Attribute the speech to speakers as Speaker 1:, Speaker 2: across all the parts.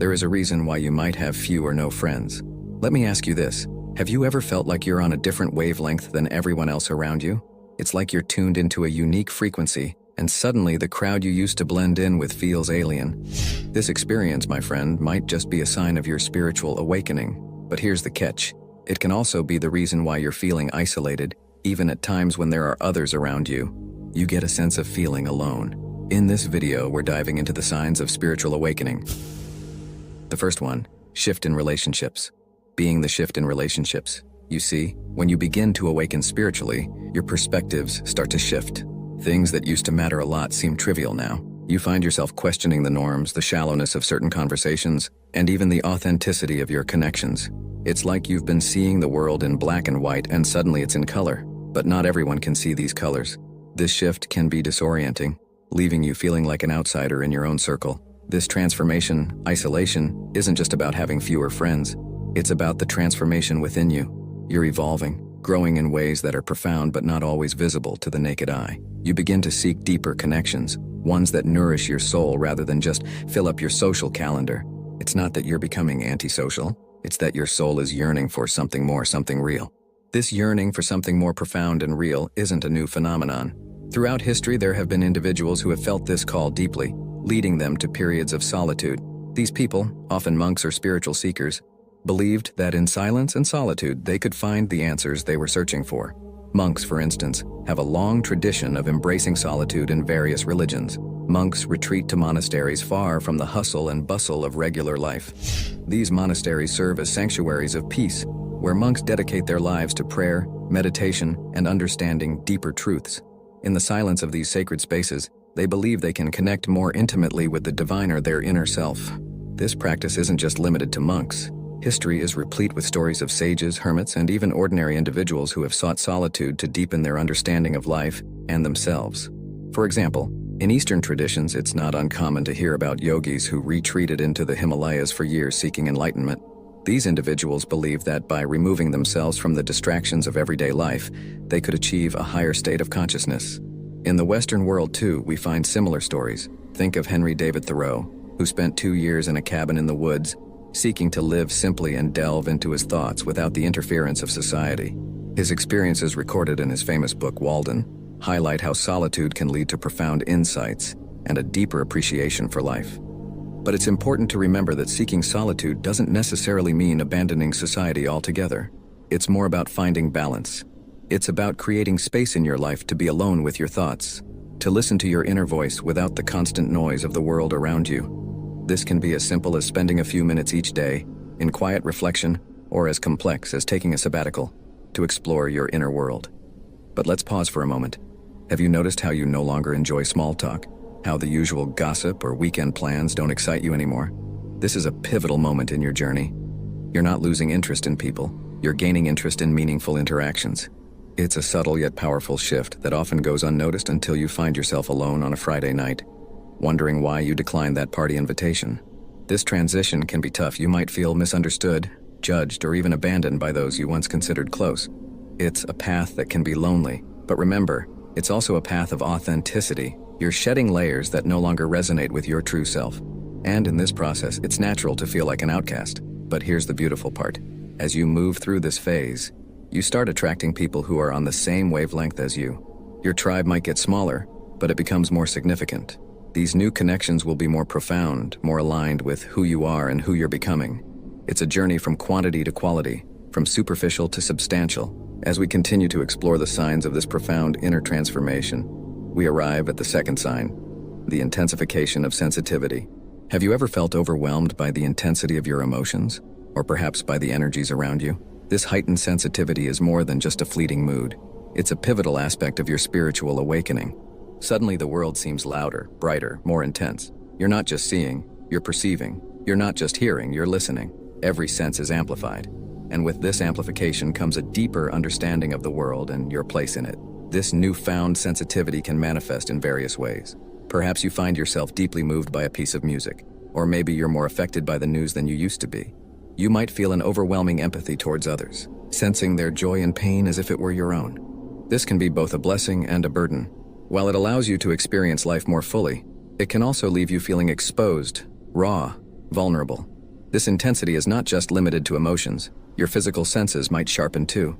Speaker 1: there is a reason why you might have few or no friends. Let me ask you this. Have you ever felt like you're on a different wavelength than everyone else around you? It's like you're tuned into a unique frequency, and suddenly the crowd you used to blend in with feels alien. This experience, my friend, might just be a sign of your spiritual awakening. But here's the catch. It can also be the reason why you're feeling isolated, even at times when there are others around you. You get a sense of feeling alone. In this video, we're diving into the signs of spiritual awakening. The first one, shift in relationships. Being the shift in relationships. You see, when you begin to awaken spiritually, your perspectives start to shift. Things that used to matter a lot seem trivial now. You find yourself questioning the norms, the shallowness of certain conversations, and even the authenticity of your connections. It's like you've been seeing the world in black and white and suddenly it's in color. But not everyone can see these colors. This shift can be disorienting, leaving you feeling like an outsider in your own circle. This transformation, isolation, isn't just about having fewer friends. It's about the transformation within you. You're evolving, growing in ways that are profound but not always visible to the naked eye. You begin to seek deeper connections, ones that nourish your soul rather than just fill up your social calendar. It's not that you're becoming antisocial, it's that your soul is yearning for something more, something real. This yearning for something more profound and real isn't a new phenomenon. Throughout history, there have been individuals who have felt this call deeply, leading them to periods of solitude. These people, often monks or spiritual seekers, believed that in silence and solitude they could find the answers they were searching for. Monks, for instance, have a long tradition of embracing solitude in various religions. Monks retreat to monasteries far from the hustle and bustle of regular life. These monasteries serve as sanctuaries of peace, where monks dedicate their lives to prayer, meditation, and understanding deeper truths. In the silence of these sacred spaces, they believe they can connect more intimately with the divine or their inner self. This practice isn't just limited to monks. History is replete with stories of sages, hermits, and even ordinary individuals who have sought solitude to deepen their understanding of life and themselves. For example, in Eastern traditions, it's not uncommon to hear about yogis who retreated into the Himalayas for years seeking enlightenment. These individuals believe that by removing themselves from the distractions of everyday life, they could achieve a higher state of consciousness. In the Western world, too, we find similar stories. Think of Henry David Thoreau, who spent 2 years in a cabin in the woods, seeking to live simply and delve into his thoughts without the interference of society. His experiences, recorded in his famous book Walden, highlight how solitude can lead to profound insights and a deeper appreciation for life. But it's important to remember that seeking solitude doesn't necessarily mean abandoning society altogether. It's more about finding balance. It's about creating space in your life to be alone with your thoughts, to listen to your inner voice without the constant noise of the world around you. This can be as simple as spending a few minutes each day in quiet reflection, or as complex as taking a sabbatical to explore your inner world. But let's pause for a moment. Have you noticed how you no longer enjoy small talk? How the usual gossip or weekend plans don't excite you anymore? This is a pivotal moment in your journey. You're not losing interest in people, you're gaining interest in meaningful interactions. It's a subtle yet powerful shift that often goes unnoticed until you find yourself alone on a Friday night, wondering why you declined that party invitation. This transition can be tough. You might feel misunderstood, judged, or even abandoned by those you once considered close. It's a path that can be lonely, but remember, it's also a path of authenticity. You're shedding layers that no longer resonate with your true self. And in this process, it's natural to feel like an outcast. But here's the beautiful part. As you move through this phase, you start attracting people who are on the same wavelength as you. Your tribe might get smaller, but it becomes more significant. These new connections will be more profound, more aligned with who you are and who you're becoming. It's a journey from quantity to quality, from superficial to substantial. As we continue to explore the signs of this profound inner transformation, we arrive at the second sign, the intensification of sensitivity. Have you ever felt overwhelmed by the intensity of your emotions, or perhaps by the energies around you? This heightened sensitivity is more than just a fleeting mood. It's a pivotal aspect of your spiritual awakening. Suddenly the world seems louder, brighter, more intense. You're not just seeing, you're perceiving. You're not just hearing, you're listening. Every sense is amplified. And with this amplification comes a deeper understanding of the world and your place in it. This newfound sensitivity can manifest in various ways. Perhaps you find yourself deeply moved by a piece of music, or maybe you're more affected by the news than you used to be. You might feel an overwhelming empathy towards others, sensing their joy and pain as if it were your own. This can be both a blessing and a burden. While it allows you to experience life more fully, it can also leave you feeling exposed, raw, vulnerable. This intensity is not just limited to emotions. Your physical senses might sharpen too.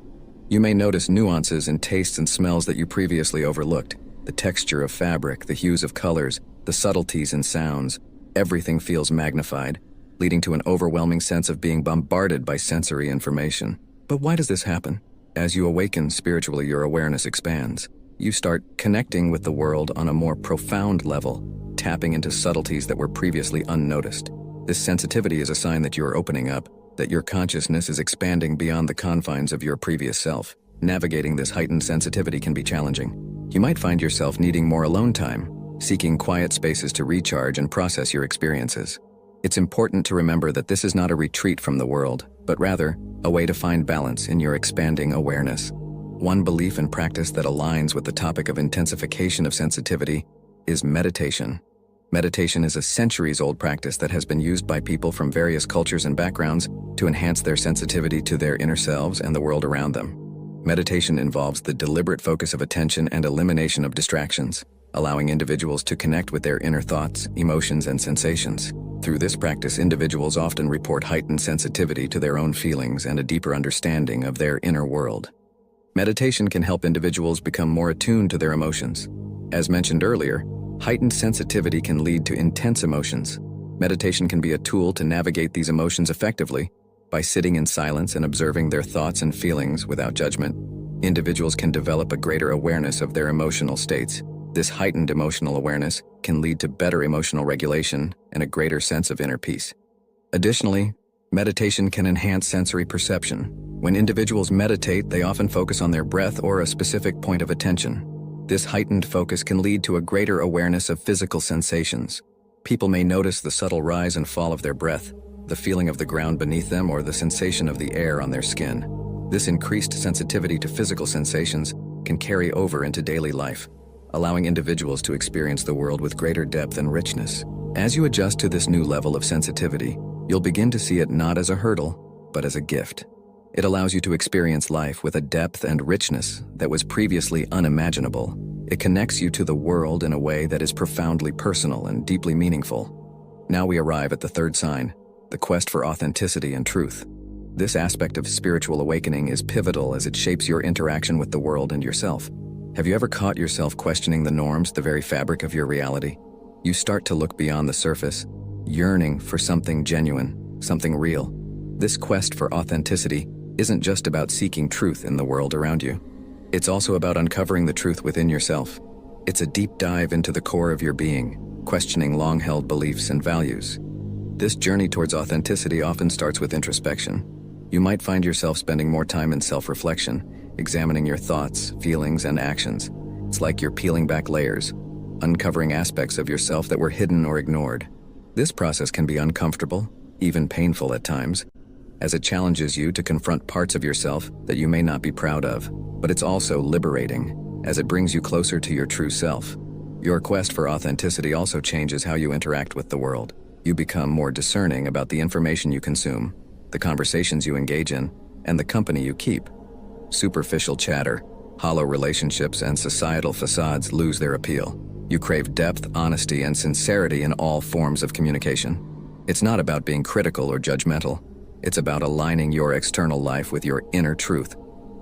Speaker 1: You may notice nuances in tastes and smells that you previously overlooked. The texture of fabric, the hues of colors, the subtleties in sounds. Everything feels magnified, leading to an overwhelming sense of being bombarded by sensory information. But why does this happen? As you awaken spiritually, your awareness expands. You start connecting with the world on a more profound level, tapping into subtleties that were previously unnoticed. This sensitivity is a sign that you are opening up, that your consciousness is expanding beyond the confines of your previous self. Navigating this heightened sensitivity can be challenging. You might find yourself needing more alone time, seeking quiet spaces to recharge and process your experiences. It's important to remember that this is not a retreat from the world, but rather a way to find balance in your expanding awareness. One belief and practice that aligns with the topic of intensification of sensitivity is meditation. Meditation is a centuries-old practice that has been used by people from various cultures and backgrounds to enhance their sensitivity to their inner selves and the world around them. Meditation involves the deliberate focus of attention and elimination of distractions, allowing individuals to connect with their inner thoughts, emotions, and sensations. Through this practice, individuals often report heightened sensitivity to their own feelings and a deeper understanding of their inner world. Meditation can help individuals become more attuned to their emotions. As mentioned earlier, heightened sensitivity can lead to intense emotions. Meditation can be a tool to navigate these emotions effectively. By sitting in silence and observing their thoughts and feelings without judgment, individuals can develop a greater awareness of their emotional states. This heightened emotional awareness can lead to better emotional regulation and a greater sense of inner peace. Additionally, meditation can enhance sensory perception. When individuals meditate, they often focus on their breath or a specific point of attention. This heightened focus can lead to a greater awareness of physical sensations. People may notice the subtle rise and fall of their breath, the feeling of the ground beneath them, or the sensation of the air on their skin. This increased sensitivity to physical sensations can carry over into daily life, allowing individuals to experience the world with greater depth and richness. As you adjust to this new level of sensitivity, you'll begin to see it not as a hurdle, but as a gift. It allows you to experience life with a depth and richness that was previously unimaginable. It connects you to the world in a way that is profoundly personal and deeply meaningful. Now we arrive at the third sign, the quest for authenticity and truth. This aspect of spiritual awakening is pivotal as it shapes your interaction with the world and yourself. Have you ever caught yourself questioning the norms, the very fabric of your reality? You start to look beyond the surface, yearning for something genuine, something real. This quest for authenticity isn't just about seeking truth in the world around you. It's also about uncovering the truth within yourself. It's a deep dive into the core of your being, questioning long-held beliefs and values. This journey towards authenticity often starts with introspection. You might find yourself spending more time in self-reflection, examining your thoughts, feelings, and actions. It's like you're peeling back layers, uncovering aspects of yourself that were hidden or ignored. This process can be uncomfortable, even painful at times, as it challenges you to confront parts of yourself that you may not be proud of. But it's also liberating, as it brings you closer to your true self. Your quest for authenticity also changes how you interact with the world. You become more discerning about the information you consume, the conversations you engage in, and the company you keep. Superficial chatter, hollow relationships, and societal facades lose their appeal. You crave depth, honesty, and sincerity in all forms of communication. It's not about being critical or judgmental. It's about aligning your external life with your inner truth.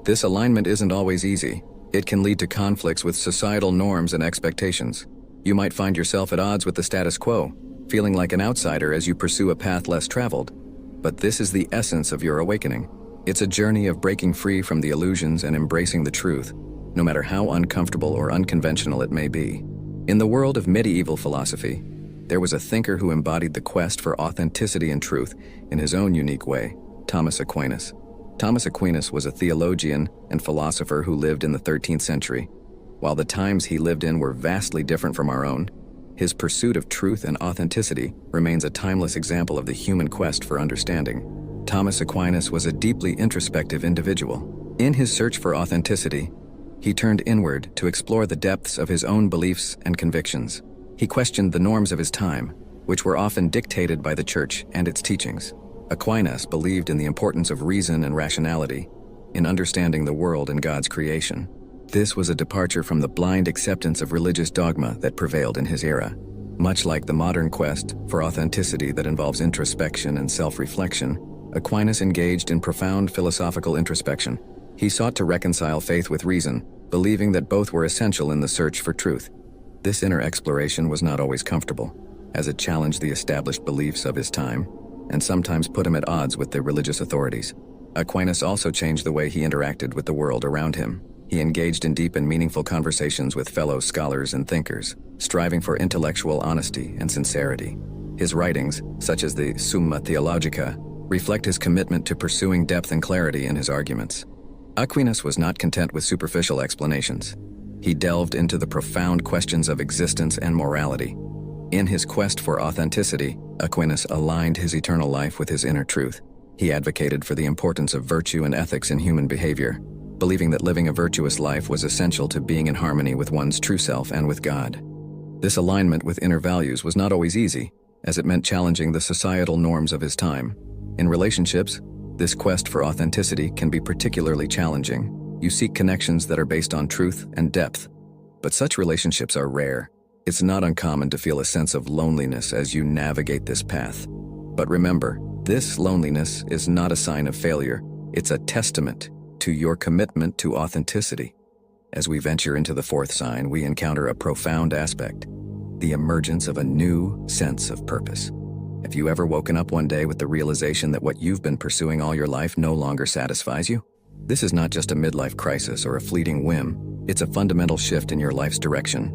Speaker 1: This alignment isn't always easy. It can lead to conflicts with societal norms and expectations. You might find yourself at odds with the status quo, feeling like an outsider as you pursue a path less traveled. But this is the essence of your awakening. It's a journey of breaking free from the illusions and embracing the truth, no matter how uncomfortable or unconventional it may be. In the world of medieval philosophy, there was a thinker who embodied the quest for authenticity and truth in his own unique way, Thomas Aquinas. Thomas Aquinas was a theologian and philosopher who lived in the 13th century. While the times he lived in were vastly different from our own, his pursuit of truth and authenticity remains a timeless example of the human quest for understanding. Thomas Aquinas was a deeply introspective individual. In his search for authenticity, he turned inward to explore the depths of his own beliefs and convictions. He questioned the norms of his time, which were often dictated by the church and its teachings. Aquinas believed in the importance of reason and rationality in understanding the world and God's creation. This was a departure from the blind acceptance of religious dogma that prevailed in his era. Much like the modern quest for authenticity that involves introspection and self-reflection, Aquinas engaged in profound philosophical introspection. He sought to reconcile faith with reason, believing that both were essential in the search for truth. This inner exploration was not always comfortable, as it challenged the established beliefs of his time, and sometimes put him at odds with the religious authorities. Aquinas also changed the way he interacted with the world around him. He engaged in deep and meaningful conversations with fellow scholars and thinkers, striving for intellectual honesty and sincerity. His writings, such as the Summa Theologica, reflect his commitment to pursuing depth and clarity in his arguments. Aquinas was not content with superficial explanations. He delved into the profound questions of existence and morality. In his quest for authenticity, Aquinas aligned his eternal life with his inner truth. He advocated for the importance of virtue and ethics in human behavior, believing that living a virtuous life was essential to being in harmony with one's true self and with God. This alignment with inner values was not always easy, as it meant challenging the societal norms of his time. In relationships, this quest for authenticity can be particularly challenging. You seek connections that are based on truth and depth, but such relationships are rare. It's not uncommon to feel a sense of loneliness as you navigate this path. But remember, this loneliness is not a sign of failure. It's a testament to your commitment to authenticity. As we venture into the fourth sign, we encounter a profound aspect: the emergence of a new sense of purpose. Have you ever woken up one day with the realization that what you've been pursuing all your life no longer satisfies you? This is not just a midlife crisis or a fleeting whim. It's a fundamental shift in your life's direction,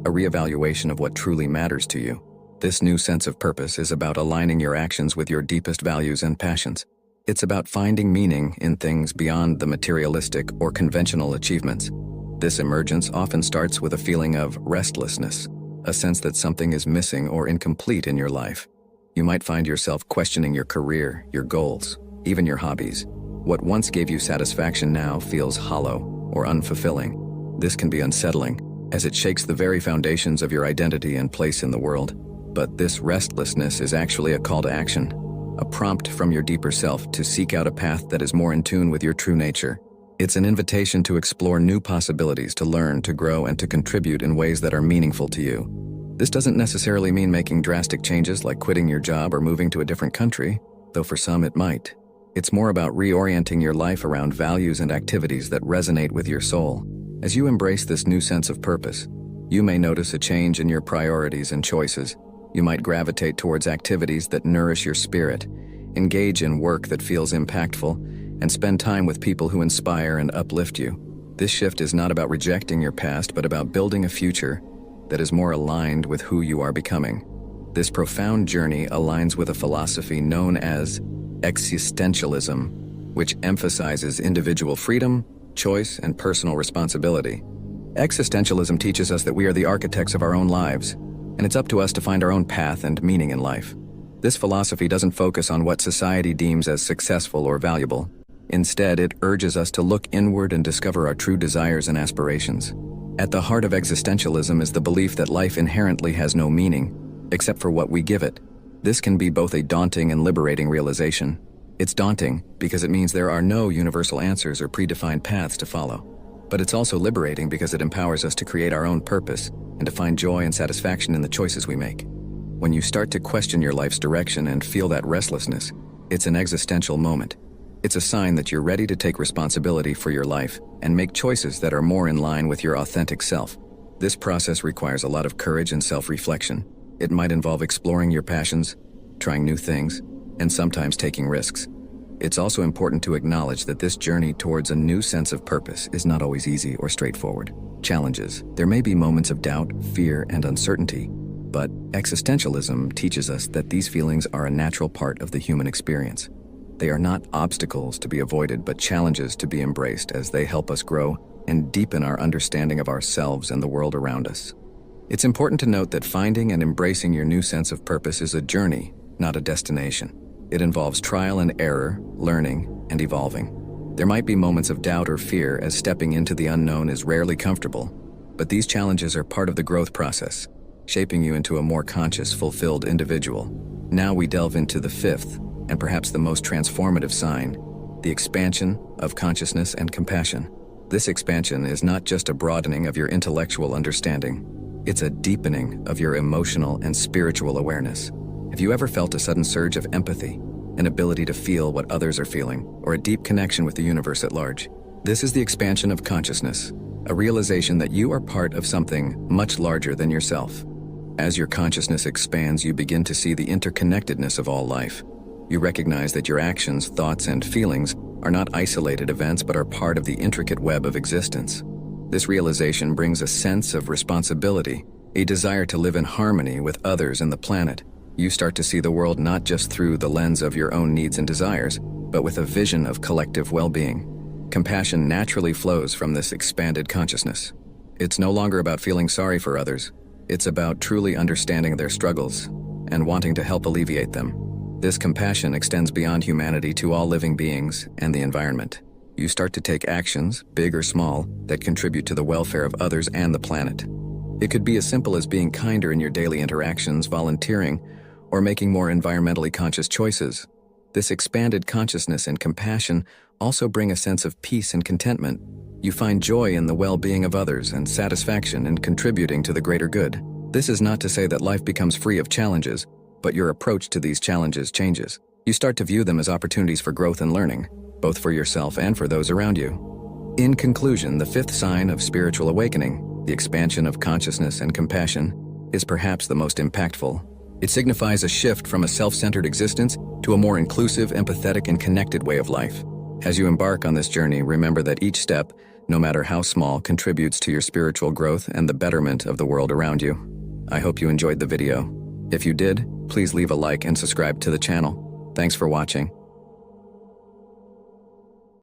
Speaker 1: a reevaluation of what truly matters to you. This new sense of purpose is about aligning your actions with your deepest values and passions. It's about finding meaning in things beyond the materialistic or conventional achievements. This emergence often starts with a feeling of restlessness, a sense that something is missing or incomplete in your life. You might find yourself questioning your career, your goals, even your hobbies. What once gave you satisfaction now feels hollow or unfulfilling. This can be unsettling, as it shakes the very foundations of your identity and place in the world. But this restlessness is actually a call to action, a prompt from your deeper self to seek out a path that is more in tune with your true nature. It's an invitation to explore new possibilities, to learn, to grow, and to contribute in ways that are meaningful to you. This doesn't necessarily mean making drastic changes like quitting your job or moving to a different country, though for some it might. It's more about reorienting your life around values and activities that resonate with your soul. As you embrace this new sense of purpose, you may notice a change in your priorities and choices. You might gravitate towards activities that nourish your spirit, engage in work that feels impactful, and spend time with people who inspire and uplift you. This shift is not about rejecting your past, but about building a future that is more aligned with who you are becoming. This profound journey aligns with a philosophy known as existentialism, which emphasizes individual freedom, choice, and personal responsibility. Existentialism teaches us that we are the architects of our own lives, and it's up to us to find our own path and meaning in life. This philosophy doesn't focus on what society deems as successful or valuable. Instead, it urges us to look inward and discover our true desires and aspirations. At the heart of existentialism is the belief that life inherently has no meaning, except for what we give it. This can be both a daunting and liberating realization. It's daunting because it means there are no universal answers or predefined paths to follow. But it's also liberating because it empowers us to create our own purpose and to find joy and satisfaction in the choices we make. When you start to question your life's direction and feel that restlessness, it's an existential moment. It's a sign that you're ready to take responsibility for your life and make choices that are more in line with your authentic self. This process requires a lot of courage and self-reflection. It might involve exploring your passions, trying new things, and sometimes taking risks. It's also important to acknowledge that this journey towards a new sense of purpose is not always easy or straightforward. Challenges. There may be moments of doubt, fear, and uncertainty, but existentialism teaches us that these feelings are a natural part of the human experience. They are not obstacles to be avoided, but challenges to be embraced as they help us grow and deepen our understanding of ourselves and the world around us. It's important to note that finding and embracing your new sense of purpose is a journey, not a destination. It involves trial and error, learning, and evolving. There might be moments of doubt or fear, as stepping into the unknown is rarely comfortable, but these challenges are part of the growth process, shaping you into a more conscious, fulfilled individual. Now we delve into the fifth, and perhaps the most transformative sign, the expansion of consciousness and compassion. This expansion is not just a broadening of your intellectual understanding. It's a deepening of your emotional and spiritual awareness. Have you ever felt a sudden surge of empathy, an ability to feel what others are feeling, or a deep connection with the universe at large? This is the expansion of consciousness, a realization that you are part of something much larger than yourself. As your consciousness expands, you begin to see the interconnectedness of all life. You recognize that your actions, thoughts, and feelings are not isolated events but are part of the intricate web of existence. This realization brings a sense of responsibility, a desire to live in harmony with others and the planet. You start to see the world not just through the lens of your own needs and desires, but with a vision of collective well-being. Compassion naturally flows from this expanded consciousness. It's no longer about feeling sorry for others. It's about truly understanding their struggles and wanting to help alleviate them. This compassion extends beyond humanity to all living beings and the environment. You start to take actions, big or small, that contribute to the welfare of others and the planet. It could be as simple as being kinder in your daily interactions, volunteering, or making more environmentally conscious choices. This expanded consciousness and compassion also bring a sense of peace and contentment. You find joy in the well-being of others and satisfaction in contributing to the greater good. This is not to say that life becomes free of challenges, but your approach to these challenges changes. You start to view them as opportunities for growth and learning, both for yourself and for those around you. In conclusion, the fifth sign of spiritual awakening, the expansion of consciousness and compassion, is perhaps the most impactful. It signifies a shift from a self-centered existence to a more inclusive, empathetic, and connected way of life. As you embark on this journey, remember that each step, no matter how small, contributes to your spiritual growth and the betterment of the world around you. I hope you enjoyed the video. If you did, please leave a like and subscribe to the channel. Thanks for watching.